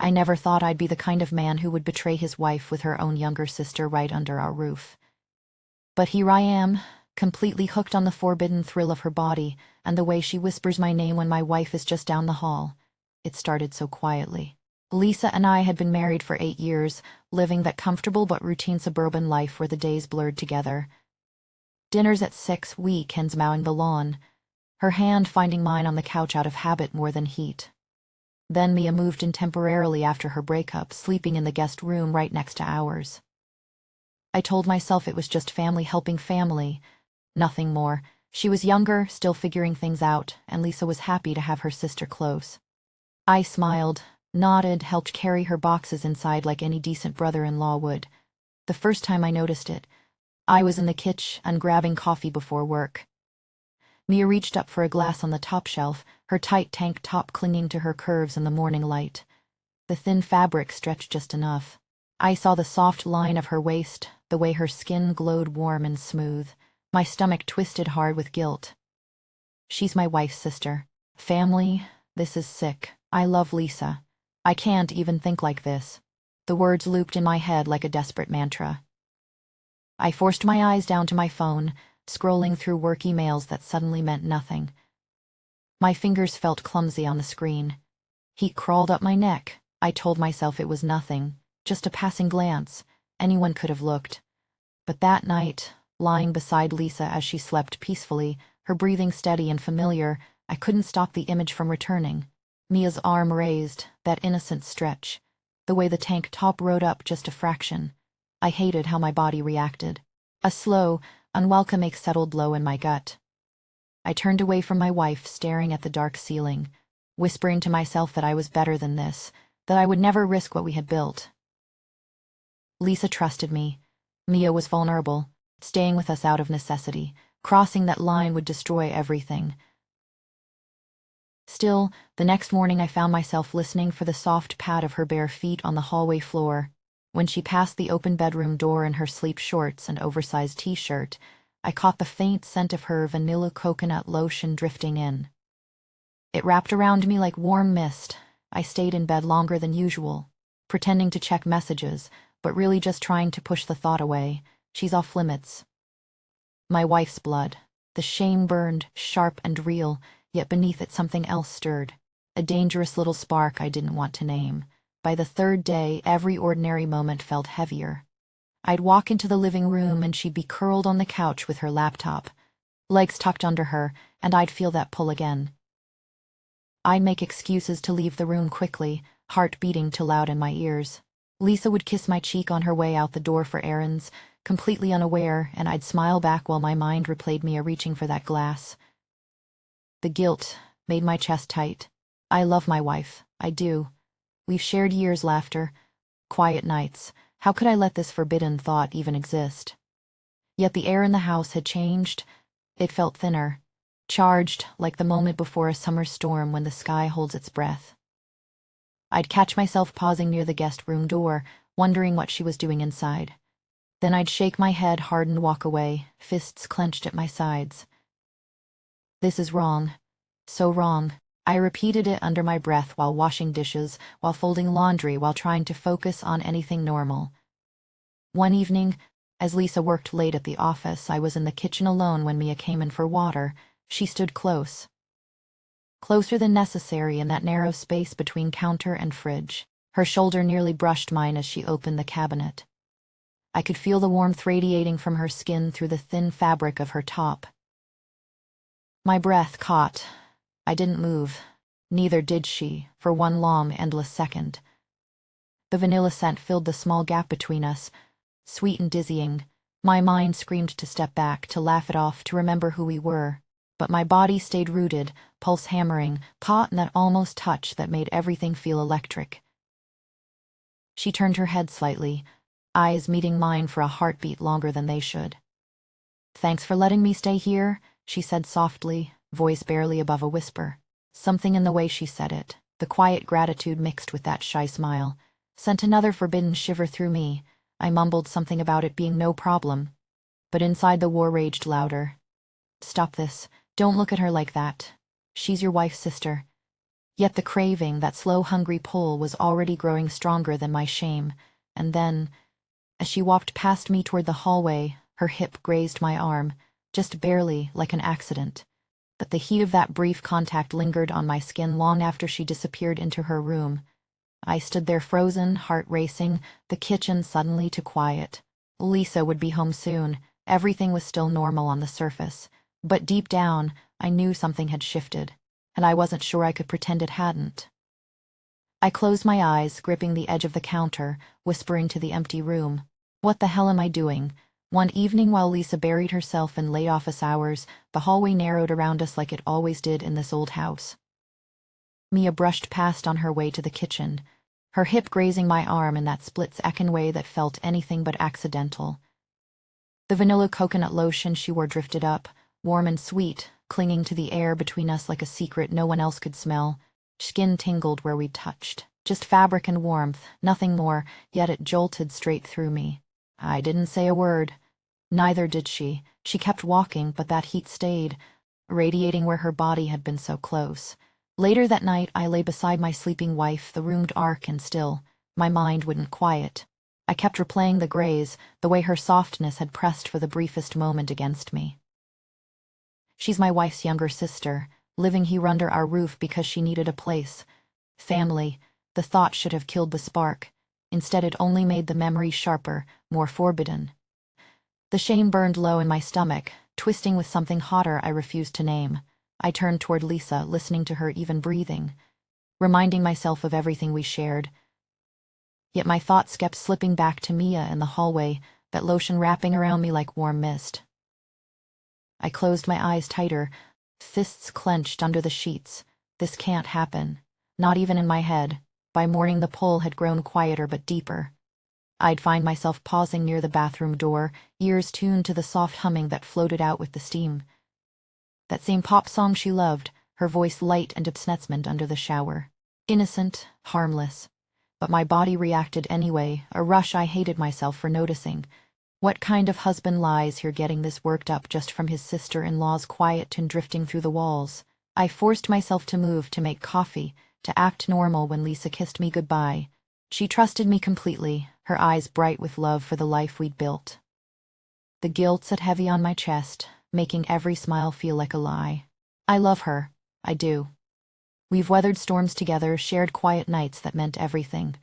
I never thought I'd be the kind of man who would betray his wife with her own younger sister right under our roof. But here I am, completely hooked on the forbidden thrill of her body and the way she whispers my name when my wife is just down the hall. It started so quietly. Lisa and I had been married for 8 years, living that comfortable but routine suburban life where the days blurred together. Dinners at 6, weekends mowing the lawn, her hand finding mine on the couch out of habit more than heat. Then Mia moved in temporarily after her breakup, sleeping in the guest room right next to ours. I told myself it was just family helping family, nothing more. She was younger, still figuring things out, and Lisa was happy to have her sister close. I smiled, nodded, helped carry her boxes inside like any decent brother-in-law would. The first time I noticed it, I was in the kitchen grabbing coffee before work. Mia reached up for a glass on the top shelf, her tight tank top clinging to her curves in the morning light. The thin fabric stretched just enough. I saw the soft line of her waist, the way her skin glowed warm and smooth. My stomach twisted hard with guilt. She's my wife's sister. Family, this is sick. I love Lisa. I can't even think like this. The words looped in my head like a desperate mantra. I forced my eyes down to my phone, scrolling through work emails that suddenly meant nothing. My fingers felt clumsy on the screen. Heat crawled up my neck. I told myself it was nothing, just a passing glance. Anyone could have looked. But that night, lying beside Lisa as she slept peacefully, her breathing steady and familiar, I couldn't stop the image from returning. Mia's arm raised, that innocent stretch. The way the tank top rode up just a fraction. I hated how my body reacted. A slow, unwelcome ache settled low in my gut. I turned away from my wife, staring at the dark ceiling, whispering to myself that I was better than this, that I would never risk what we had built. Lisa trusted me. Mia was vulnerable, staying with us out of necessity. Crossing that line would destroy everything. Still, the next morning I found myself listening for the soft pad of her bare feet on the hallway floor. When she passed the open bedroom door in her sleep shorts and oversized t-shirt, I caught the faint scent of her vanilla coconut lotion drifting in. It wrapped around me like warm mist. I stayed in bed longer than usual, pretending to check messages, but really just trying to push the thought away. She's off limits. My wife's blood. The shame burned, sharp and real, yet beneath it something else stirred. A dangerous little spark I didn't want to name. By the third day, every ordinary moment felt heavier. I'd walk into the living room and she'd be curled on the couch with her laptop, legs tucked under her, and I'd feel that pull again. I'd make excuses to leave the room quickly, heart beating too loud in my ears. Lisa would kiss my cheek on her way out the door for errands, completely unaware, and I'd smile back while my mind replayed Mia reaching for that glass. The guilt made my chest tight. I love my wife, I do. We've shared years, laughter, quiet nights. How could I let this forbidden thought even exist? Yet the air in the house had changed. It felt thinner, charged, like the moment before a summer storm when the sky holds its breath. I'd catch myself pausing near the guest room door, wondering what she was doing inside. Then I'd shake my head hard and walk away, fists clenched at my sides. This is wrong. So wrong. I repeated it under my breath while washing dishes, while folding laundry, while trying to focus on anything normal. One evening, as Lisa worked late at the office, I was in the kitchen alone when Mia came in for water. She stood close. Closer than necessary in that narrow space between counter and fridge. Her shoulder nearly brushed mine as she opened the cabinet. I could feel the warmth radiating from her skin through the thin fabric of her top. My breath caught. I didn't move. Neither did she, for one long, endless second. The vanilla scent filled the small gap between us, sweet and dizzying. My mind screamed to step back, to laugh it off, to remember who we were. But my body stayed rooted, pulse hammering, caught in that almost touch that made everything feel electric. She turned her head slightly, eyes meeting mine for a heartbeat longer than they should. "Thanks for letting me stay here," she said softly, voice barely above a whisper. Something in the way she said it, the quiet gratitude mixed with that shy smile, sent another forbidden shiver through me. I mumbled something about it being no problem. But inside the war raged louder. "Stop this. Don't look at her like that. She's your wife's sister." Yet the craving, that slow, hungry pull, was already growing stronger than my shame. And then, as she walked past me toward the hallway, her hip grazed my arm, just barely, like an accident. But the heat of that brief contact lingered on my skin long after she disappeared into her room. I stood there frozen, heart racing, the kitchen suddenly too quiet. Lisa would be home soon. Everything was still normal on the surface. But deep down, I knew something had shifted, and I wasn't sure I could pretend it hadn't. I closed my eyes, gripping the edge of the counter, whispering to the empty room. What the hell am I doing? One evening while Lisa buried herself in late office hours, the hallway narrowed around us like it always did in this old house. Mia brushed past on her way to the kitchen, her hip grazing my arm in that split-second way that felt anything but accidental. The vanilla coconut lotion she wore drifted up, warm and sweet, clinging to the air between us like a secret no one else could smell. Skin tingled where we touched. Just fabric and warmth, nothing more, yet it jolted straight through me. I didn't say a word. Neither did she. She kept walking, but that heat stayed, radiating where her body had been so close. Later that night, I lay beside my sleeping wife, the room dark and still. My mind wouldn't quiet. I kept replaying the graze, the way her softness had pressed for the briefest moment against me. She's my wife's younger sister, living here under our roof because she needed a place. Family. The thought should have killed the spark. Instead, it only made the memory sharper, more forbidden. The shame burned low in my stomach, twisting with something hotter I refused to name. I turned toward Lisa, listening to her even breathing, reminding myself of everything we shared. Yet my thoughts kept slipping back to Mia in the hallway, that lotion wrapping around me like warm mist. I closed my eyes tighter, fists clenched under the sheets. This can't happen. Not even in my head. By morning the pull had grown quieter but deeper. I'd find myself pausing near the bathroom door, ears tuned to the soft humming that floated out with the steam. That same pop song she loved, her voice light and obsessment under the shower. Innocent, harmless. But my body reacted anyway, a rush I hated myself for noticing. What kind of husband lies here getting this worked up just from his sister-in-law's quiet tune drifting through the walls? I forced myself to move, to make coffee, to act normal when Lisa kissed me goodbye. She trusted me completely, her eyes bright with love for the life we'd built. The guilt sat heavy on my chest, making every smile feel like a lie. I love her. I do. We've weathered storms together, shared quiet nights that meant everything.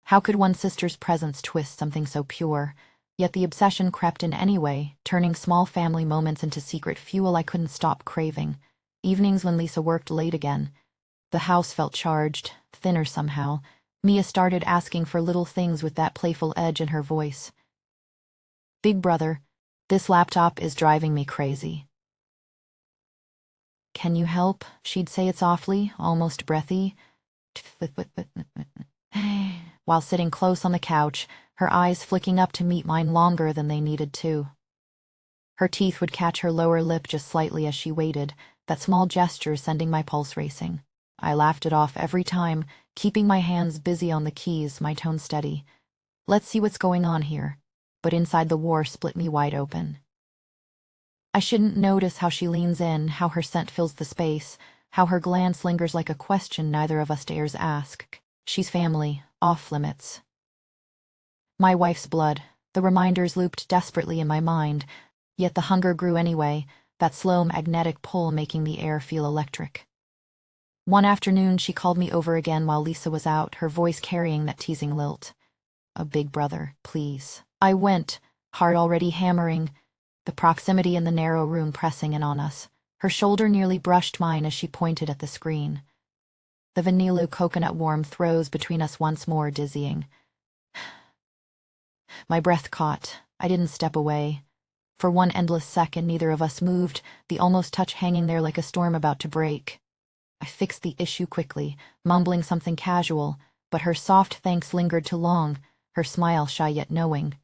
How could one sister's presence twist something so pure? Yet the obsession crept in anyway, turning small family moments into secret fuel I couldn't stop craving. Evenings when Lisa worked late again. The house felt charged, thinner somehow. Mia started asking for little things with that playful edge in her voice. "Big brother, this laptop is driving me crazy." "Can you help?" she'd say it softly, almost breathy. While sitting close on the couch, her eyes flicking up to meet mine longer than they needed to. Her teeth would catch her lower lip just slightly as she waited, that small gesture sending my pulse racing. I laughed it off every time, keeping my hands busy on the keys, my tone steady. Let's see what's going on here. But inside the war split me wide open. I shouldn't notice how she leans in, how her scent fills the space, how her glance lingers like a question neither of us dares ask. She's family, off limits. My wife's blood. The reminders looped desperately in my mind, yet the hunger grew anyway, that slow magnetic pull making the air feel electric. One afternoon she called me over again while Lisa was out, her voice carrying that teasing lilt. "A big brother, please." I went, heart already hammering, the proximity in the narrow room pressing in on us. Her shoulder nearly brushed mine as she pointed at the screen. The vanilla coconut warmth rose between us once more, dizzying. My breath caught. I didn't step away. For one endless second neither of us moved, the almost touch hanging there like a storm about to break. I fixed the issue quickly, mumbling something casual, but her soft thanks lingered too long, her smile shy yet knowing.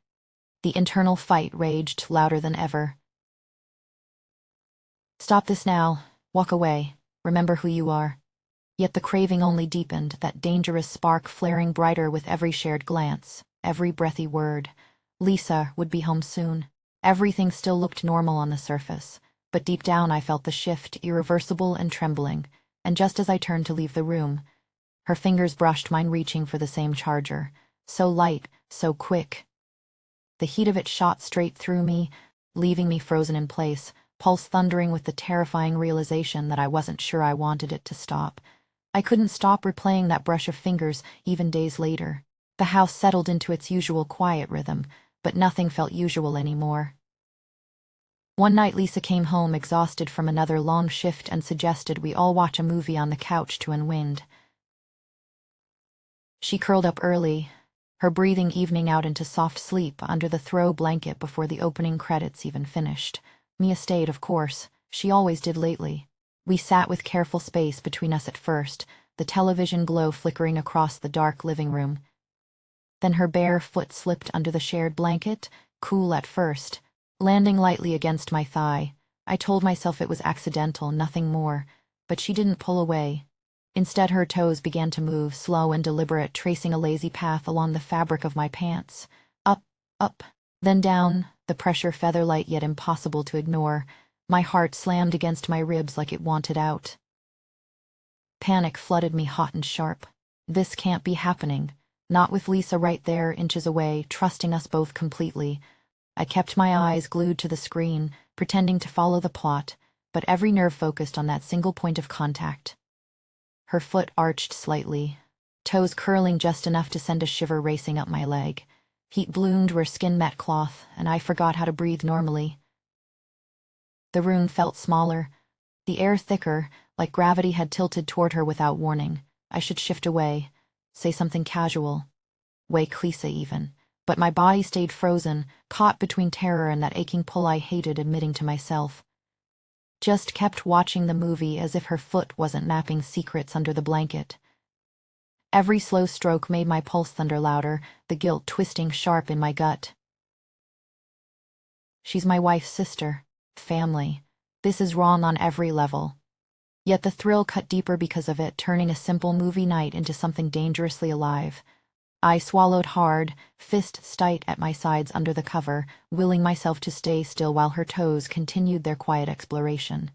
The internal fight raged louder than ever. "Stop this now. Walk away. Remember who you are." Yet the craving only deepened, that dangerous spark flaring brighter with every shared glance, every breathy word. Lisa would be home soon. Everything still looked normal on the surface, but deep down I felt the shift, irreversible and trembling. and just as I turned to leave the room, her fingers brushed mine, reaching for the same charger. So light, so quick. The heat of it shot straight through me, leaving me frozen in place, pulse thundering with the terrifying realization that I wasn't sure I wanted it to stop. I couldn't stop replaying that brush of fingers even days later. The house settled into its usual quiet rhythm, but nothing felt usual anymore. One night Lisa came home exhausted from another long shift and suggested we all watch a movie on the couch to unwind. She curled up early, her breathing evening out into soft sleep under the throw blanket before the opening credits even finished. Mia stayed, of course. She always did lately. We sat with careful space between us at first, the television glow flickering across the dark living room. Then her bare foot slipped under the shared blanket, cool at first, landing lightly against my thigh. I told myself it was accidental, nothing more, but she didn't pull away. Instead, her toes began to move, slow and deliberate, tracing a lazy path along the fabric of my pants. Up, up, then down, the pressure feather-light yet impossible to ignore. My heart slammed against my ribs like it wanted out. Panic flooded me hot and sharp. This can't be happening. Not with Lisa right there, inches away, trusting us both completely. I kept my eyes glued to the screen, pretending to follow the plot, but every nerve focused on that single point of contact. Her foot arched slightly, toes curling just enough to send a shiver racing up my leg. Heat bloomed where skin met cloth, and I forgot how to breathe normally. The room felt smaller, the air thicker, like gravity had tilted toward her without warning. I should shift away, say something casual, wake Lisa even. But my body stayed frozen, caught between terror and that aching pull I hated admitting to myself. Just kept watching the movie as if her foot wasn't mapping secrets under the blanket. Every slow stroke made my pulse thunder louder, the guilt twisting sharp in my gut. She's my wife's sister, family. This is wrong on every level. Yet the thrill cut deeper because of it, turning a simple movie night into something dangerously alive. I swallowed hard, fist tight at my sides under the cover, willing myself to stay still while her toes continued their quiet exploration.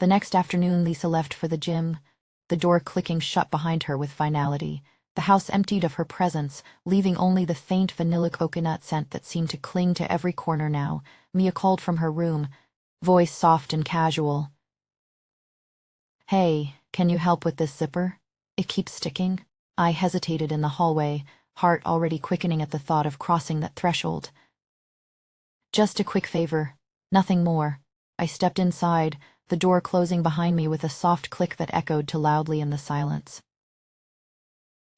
The next afternoon Lisa left for the gym, the door clicking shut behind her with finality. The house emptied of her presence, leaving only the faint vanilla coconut scent that seemed to cling to every corner now. Mia called from her room, voice soft and casual. "Hey, can you help with this zipper? It keeps sticking." I hesitated in the hallway, heart already quickening at the thought of crossing that threshold. "Just a quick favor, nothing more." I stepped inside, the door closing behind me with a soft click that echoed too loudly in the silence.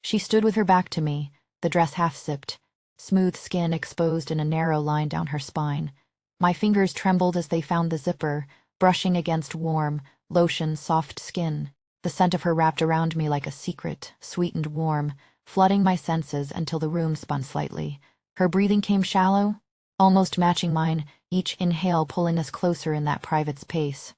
She stood with her back to me, the dress half-zipped, smooth skin exposed in a narrow line down her spine. My fingers trembled as they found the zipper, brushing against warm, lotion-soft skin. The scent of her wrapped around me like a secret, sweet and warm, flooding my senses until the room spun slightly. Her breathing came shallow, almost matching mine, each inhale pulling us closer in that private space.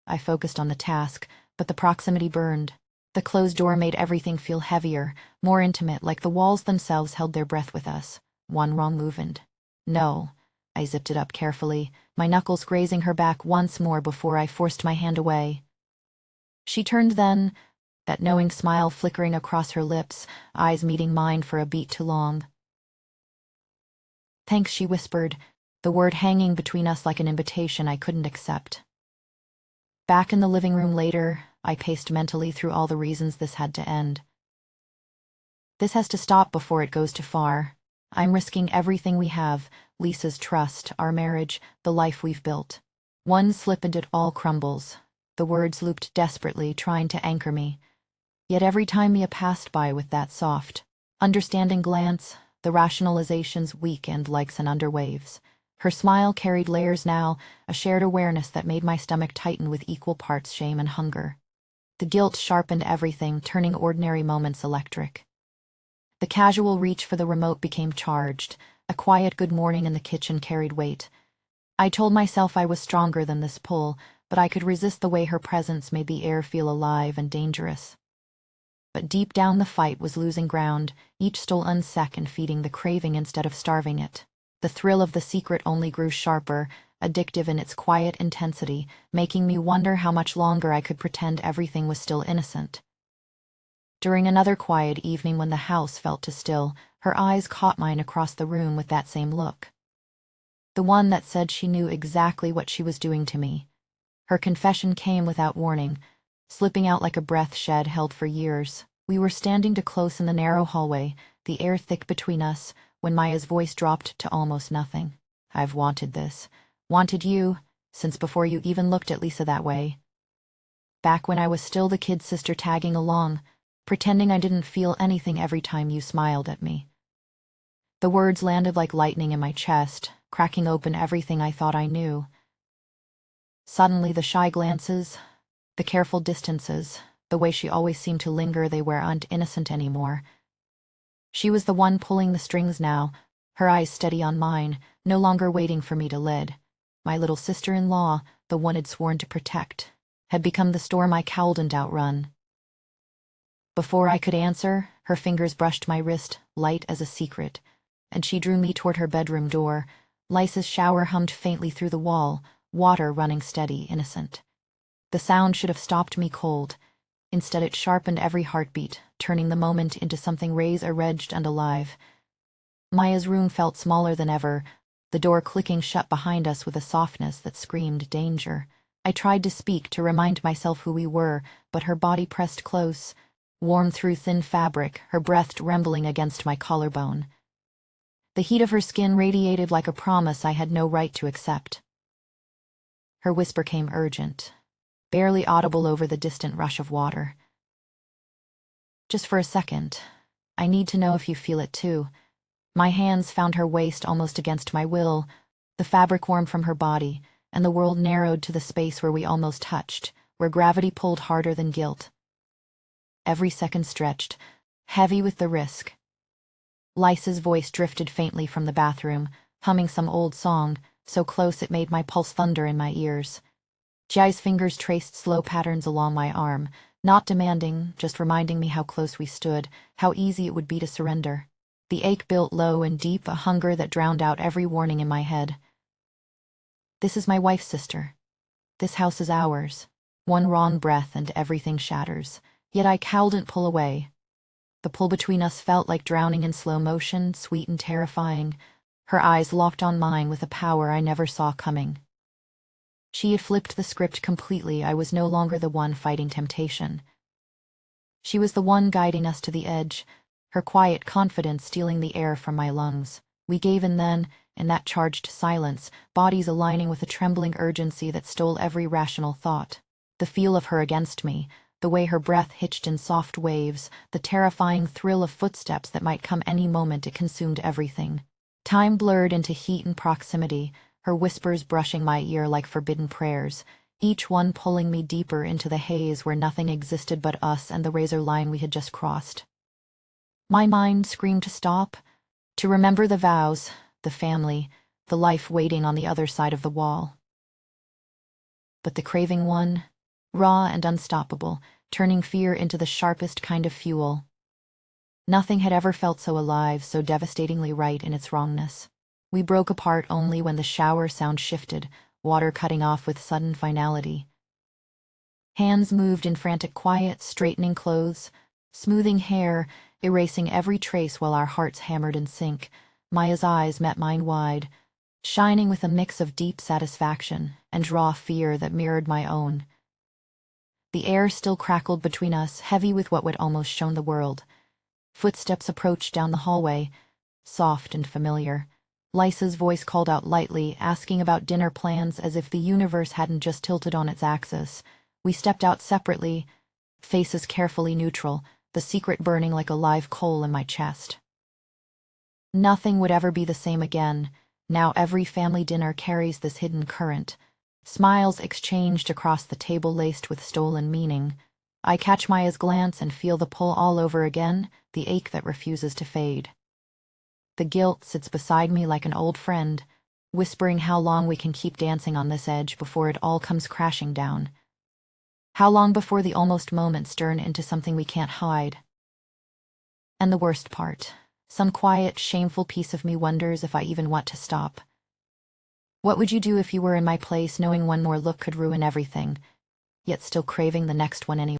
I focused on the task, but the proximity burned. The closed door made everything feel heavier, more intimate, like the walls themselves held their breath with us. One wrong move and... No. I zipped it up carefully, my knuckles grazing her back once more before I forced my hand away. She turned then, that knowing smile flickering across her lips, eyes meeting mine for a beat too long. "Thanks," she whispered, the word hanging between us like an invitation I couldn't accept. Back in the living room later, I paced mentally through all the reasons this had to end. This has to stop before it goes too far. I'm risking everything we have, Lisa's trust, our marriage, the life we've built. One slip and it all crumbles. The words looped desperately, trying to anchor me. Yet every time Mia passed by with that soft, understanding glance, the rationalizations weakened like sun under waves. Her smile carried layers now, a shared awareness that made my stomach tighten with equal parts shame and hunger. The guilt sharpened everything, turning ordinary moments electric. The casual reach for the remote became charged. A quiet good morning in the kitchen carried weight. I told myself I was stronger than this pull, but I could resist the way her presence made the air feel alive and dangerous. But deep down the fight was losing ground, each stole unsec and feeding the craving instead of starving it. The thrill of the secret only grew sharper, addictive in its quiet intensity, making me wonder how much longer I could pretend everything was still innocent. During another quiet evening when the house felt too still, her eyes caught mine across the room with that same look. The one that said she knew exactly what she was doing to me. Her confession came without warning, slipping out like a breath shed held for years. We were standing too close in the narrow hallway, the air thick between us, when Maya's voice dropped to almost nothing. I've wanted this. Wanted you, since before you even looked at Lisa that way. Back when I was still the kid sister tagging along, pretending I didn't feel anything every time you smiled at me. The words landed like lightning in my chest, cracking open everything I thought I knew. Suddenly the shy glances, the careful distances, the way she always seemed to linger, they weren't innocent anymore. She was the one pulling the strings now, her eyes steady on mine, no longer waiting for me to lead. My little sister-in-law, the one I'd sworn to protect, had become the storm I cowled and outrun. Before I could answer, her fingers brushed my wrist, light as a secret, and she drew me toward her bedroom door. Lisa's shower hummed faintly through the wall, water running steady, innocent. The sound should have stopped me cold. Instead it sharpened every heartbeat, turning the moment into something razor-edged and alive. Maya's room felt smaller than ever, the door clicking shut behind us with a softness that screamed danger. I tried to speak, to remind myself who we were, but her body pressed close, warm through thin fabric, her breath trembling against my collarbone. The heat of her skin radiated like a promise I had no right to accept. Her whisper came urgent, barely audible over the distant rush of water. Just for a second. I need to know if you feel it too. My hands found her waist almost against my will, the fabric warm from her body, and the world narrowed to the space where we almost touched, where gravity pulled harder than guilt. Every second stretched, heavy with the risk. Lisa's voice drifted faintly from the bathroom, humming some old song, so close it made my pulse thunder in my ears. Jai's fingers traced slow patterns along my arm, not demanding, just reminding me how close we stood, how easy it would be to surrender. The ache built low and deep, a hunger that drowned out every warning in my head. This is my wife's sister. This house is ours. One wrong breath and everything shatters. Yet I couldn't pull away. The pull between us felt like drowning in slow motion, sweet and terrifying. Her eyes locked on mine with a power I never saw coming. She had flipped the script completely. I was no longer the one fighting temptation. She was the one guiding us to the edge, her quiet confidence stealing the air from my lungs. We gave in then, in that charged silence, bodies aligning with a trembling urgency that stole every rational thought. The feel of her against me, the way her breath hitched in soft waves, the terrifying thrill of footsteps that might come any moment, it consumed everything. Time blurred into heat and proximity, her whispers brushing my ear like forbidden prayers, each one pulling me deeper into the haze where nothing existed but us and the razor line we had just crossed. My mind screamed to stop, to remember the vows, the family, the life waiting on the other side of the wall. But the craving won, raw and unstoppable, turning fear into the sharpest kind of fuel. Nothing had ever felt so alive, so devastatingly right in its wrongness. We broke apart only when the shower sound shifted, water cutting off with sudden finality. Hands moved in frantic quiet, straightening clothes, smoothing hair, erasing every trace while our hearts hammered in sync. Maya's eyes met mine wide, shining with a mix of deep satisfaction and raw fear that mirrored my own. The air still crackled between us, heavy with what would almost shown the world. Footsteps approached down the hallway, soft and familiar. Lisa's voice called out lightly, asking about dinner plans as if the universe hadn't just tilted on its axis. We stepped out separately, faces carefully neutral, the secret burning like a live coal in my chest. Nothing would ever be the same again. Now every family dinner carries this hidden current. Smiles exchanged across the table laced with stolen meaning. I catch Maya's glance and feel the pull all over again, the ache that refuses to fade. The guilt sits beside me like an old friend, whispering how long we can keep dancing on this edge before it all comes crashing down. How long before the almost moments turn into something we can't hide. And the worst part, some quiet, shameful piece of me wonders if I even want to stop. What would you do if you were in my place, knowing one more look could ruin everything, yet still craving the next one anyway?